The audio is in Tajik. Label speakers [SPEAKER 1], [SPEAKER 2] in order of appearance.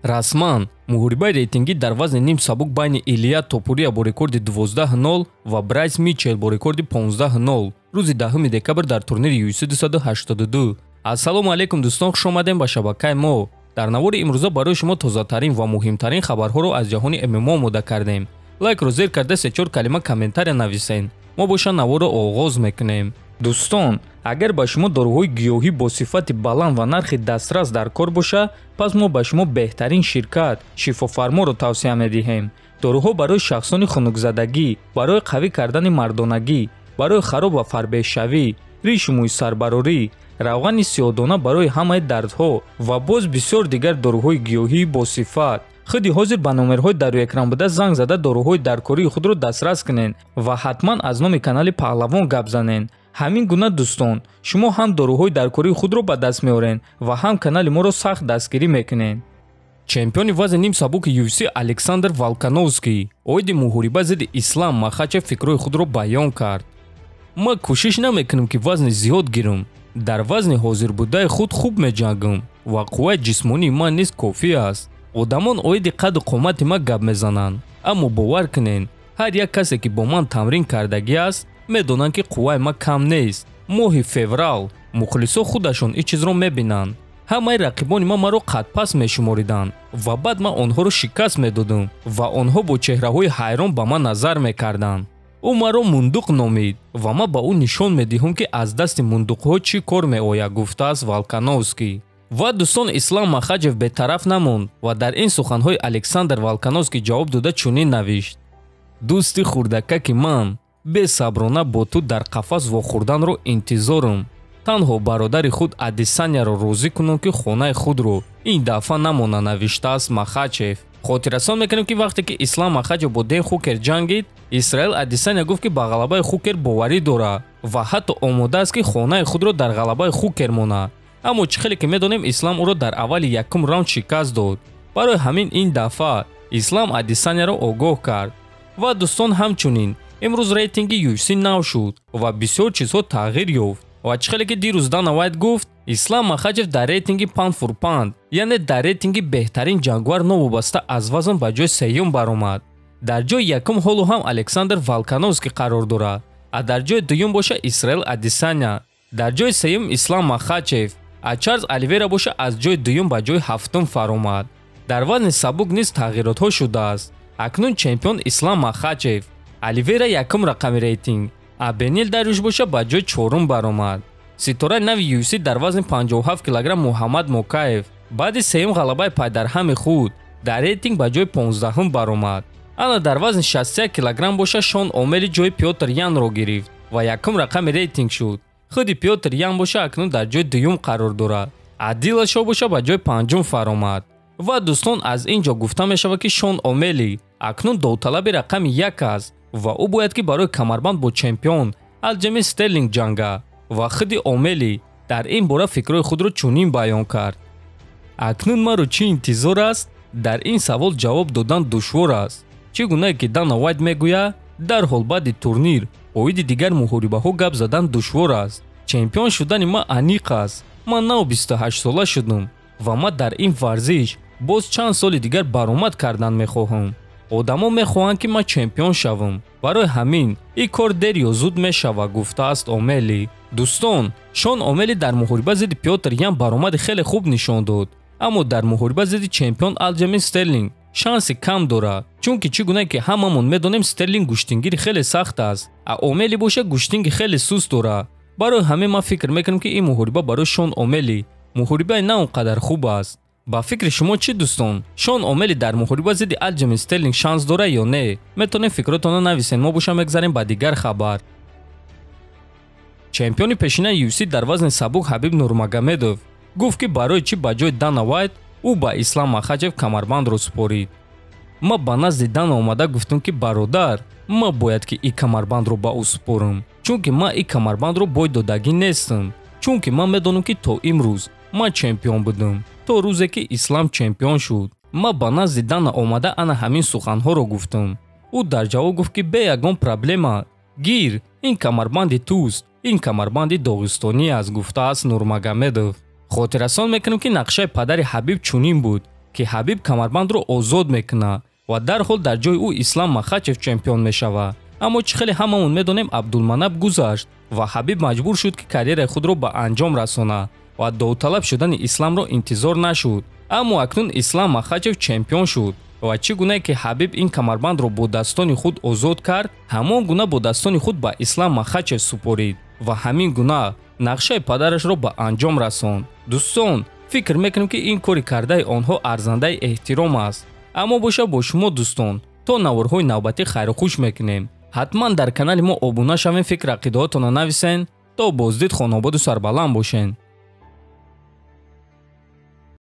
[SPEAKER 1] расман муҳорибаи рейтингӣ дар вазни ним сабук байни Илия Топурия бо рекорди 12-0 ва Брайс Митчел бо рекорди 15-0 рӯзи 10 декабр дар турнири UFC 282. Ассалому алайкум дӯстон, хуш омадем ба шабакаи мо. дар навори имрӯза барои шумо тозатарин ва муҳимтарин хабарҳоро аз ҷаҳони ММО омода кардем. лайкро зер карда 3-4 калима комментария нависен. мо боша наворро оғоз мекунем. дӯстон, агар ба шумо доруҳои гиёҳӣ бо сифати баланд ва нархи дастрас дар кор боша, пас мо ба шумо беҳтарин ширкат шифофарморо тавсия медиҳем. доруҳо барои шахсони хунукзадагӣ, барои қавӣ кардани мардонагӣ, барои хароб ва фарбеҳшавӣ, ришу мӯйсарбарорӣ, равғани сиёҳдона барои ҳамаи дардҳо ва боз бисёр дигар доруҳои гиёҳӣ бо сифат. худи ҳозир ба номерҳои дар рӯи экран буда занг зада доруҳои даркории худро дастрас кунед ва ҳатман аз номи канали Паҳлавон гап занед. ҳамин гуна дӯстон, шумо ҳам доруҳои даркории худро ба даст меорен ва ҳам канали моро сахт дастгирӣ мекунед. чемпиони вазни ним сабуки UFC Александр Волкановский оиди муҳориба зидди Ислам Махачев фикрҳои худро баён кард. ма кӯшиш намекунам ки вазни зиёд гирам. дар вазни ҳозирбудаи худ хуб меҷангам ва қувваи ҷисмонии ман низ кофӣ аст. одамон оиди қадду қомати ман гап мезананд, аммо бовар кунед, ҳар як касе ки бо ман тамрин кардагӣ аст медонанд ки қувваи ман кам нест. моҳи феврал мухлисо худашон ин чизро мебинанд. ҳамаи рақибони ман маро қадпаст мешумориданд ва баъд ман онҳоро шикаст медодам ва онҳо бо чеҳраҳои ҳайрон ба ман назар мекарданд. ӯ маро мундуқ номид ва ман ба ӯ нишон медиҳам ки аз дасти мундуқҳо чӣ кор меояд, гуфтааст Волкановский. ва дӯстон, Ислам Махачев бетараф намонд ва дар ин суханҳои Александр Волкановский ҷавоб дода чунин навишт: дӯсти хурдакаки ман, бесаброна бо ту дар қафас вохӯрданро интизорам. танҳо бародари худ Адесанияро розӣ кунам ки хонаи худро ин дафъа намона, навиштааст Махачев. хотиррасон мекунем ки вақте ки Ислам Махачев бо Дэн Хукер ҷангид, Исраил Адесания гуфт ки ба ғалабаи Хукер боварӣ дорад ва ҳатто омодааст ки хонаи худро дар ғалабаи Хукер монад. аммо чӣ хеле ки медонем, Ислам ӯро дар аввали якум раунд шикаст дод. барои ҳамин ин дафъа Ислам Адесанияро огоҳ кард. ва дӯстон, ҳамчунин имрӯз рейтинги UFC нав шуд ва бисёр чизҳо тағйир ёфт. ва чӣ хеле ки дирӯз Дана Вайт гуфт, Ислам Махачев дар рейтинги панд фур панд, яъне дар рейтинги беҳтарин ҷангвар новобаста аз вазн ба ҷои сеюм баромад. дар ҷои якум ҳоло ҳам Александр Волкановский қарор дорад, а дар ҷои дуюм боша Исраил Адесания, дар ҷои сеюм Ислам Махачев, а Чарлз Оливера боша аз ҷои дуюм ба ҷои ҳафтум фаромад. дар вазни сабук низ тағйиротҳо шудааст. акнун чемпион Ислам Махачев, Оливера якум рақами рейтинг, а Бенил Дарюш боша ба ҷои чорум баромад. ситораи нави UFC дар вазни 57 кг Муҳаммад Мокаев баъди сеюм ғалабаи пайдарҳами худ дар рейтинг ба ҷои 15-ум баромад. ана дар вазни 61 кг боша Шон Омели ҷои Пётр Янро гирифт ва якум рақами рейтинг шуд. худи Пётр Ян боша акнун дар ҷои дуюм қарор дорад, а Дилашо боша ба ҷои панҷум фаромад. ва дӯстон, аз ин ҷо гуфта мешавад ки Шон Омели акнун довталаби рақами 1 аст ва ӯ бояд ки барои камарбанд бо чемпион Алҷамин Стерлинг ҷанга. ва худи Омели дар ин бора фикрҳои худро чунин баён кард: акнун маро чӣ интизор аст? дар ин савол ҷавоб додан душвор аст. чӣ гунае ки Дана Вайт мегӯяд, дарҳол баъди турнир оиди дигар муҳорибаҳо гап задан душвор аст. чемпион шудани ман аниқ аст. ман нав 28 сола шудам ва ман дар ин варзиш боз чанд соли дигар баромад кардан мехоҳам. одамо мехоҳанд ки ман чемпион шавам. барои ҳамин ин кор дер ё зуд мешавад, гуфтааст Омели. дӯстон, Шон Омели дар муҳориба зидди Пётр Ян баромади хеле хуб нишон дод, аммо дар муҳориба зидди чемпион Алҷамин Стерлинг шанси кам дорад, чунки чӣ гунае ки ҳамамон медонем Стерлинг гӯштингири хеле сахт аст, а Омели боша гӯштинги хеле суст дорад. барои ҳамин ман фикр мекунам ки ин муҳориба барои Шон Омели муҳорибаи на он қадар хуб аст. ба фикри шумо чӣ дӯстон? Шон Омели дар муҳориба зидди Алҷамин Стерлинг шанс дорад ё не? метавонед фикротонро нависен. мо боша мегзарем ба дигар хабар. чемпиони пешинаи UFC дар вазни сабук Ҳабиб Нурмагомедов гуфт ки барои чӣ ба ҷои Дана Вайт ӯ ба Ислам Махачев камарбандро супорид. ма ба назди Дана омада гуфтам ки бародар, ма бояд ки ин камарбандро ба ӯ супорам, чунки ман ин камарбандро бой додагӣ нестам, чунки ман медонам ки то имрӯз ман чемпион будам, то рӯзе ки Ислам чемпион шуд. ма ба назди Дана омада ана ҳамин суханҳоро гуфтам. ӯ дар ҷавоб гуфт ки бе ягон проблема, гир, ин камарбанди туст, ин камарбанди доғистонӣ аст, гуфтааст Нурмагомедов. хотиррасон мекунем ки нақшаи падари Ҳабиб чунин буд. ки Ҳабиб камарбандро озод мекунад ва дарҳол дар ҷои ӯ Ислам Махачев чемпион мешавад. аммо чӣ хеле ҳамамон медонем Абдулманап гузашт ва Ҳабиб маҷбур шуд ки карьераи худро ба анҷом расонад ва довталаб шудани Исламро интизор нашуд. аммо акнун Ислам Махачев чемпион шуд ва чӣ гунае ки Ҳабиб ин камарбандро бодастони худ озод кард, ҳамон гуна бодастони худ ба Ислам Махачев супорид ва ҳамин гуна нақшаи падарашро ба анҷом расонд. дӯстон, фикр мекунем ки ин кори кардаи онҳо арзандаи эҳтиром аст. аммо боша бо шумо дӯстон, то наворҳои навбатӣ хайрухуш мекунем. ҳатман дар канали мо обуна шавен, фикр ақидаотонро нависен. то боздид хонободу сарбаланд бошен.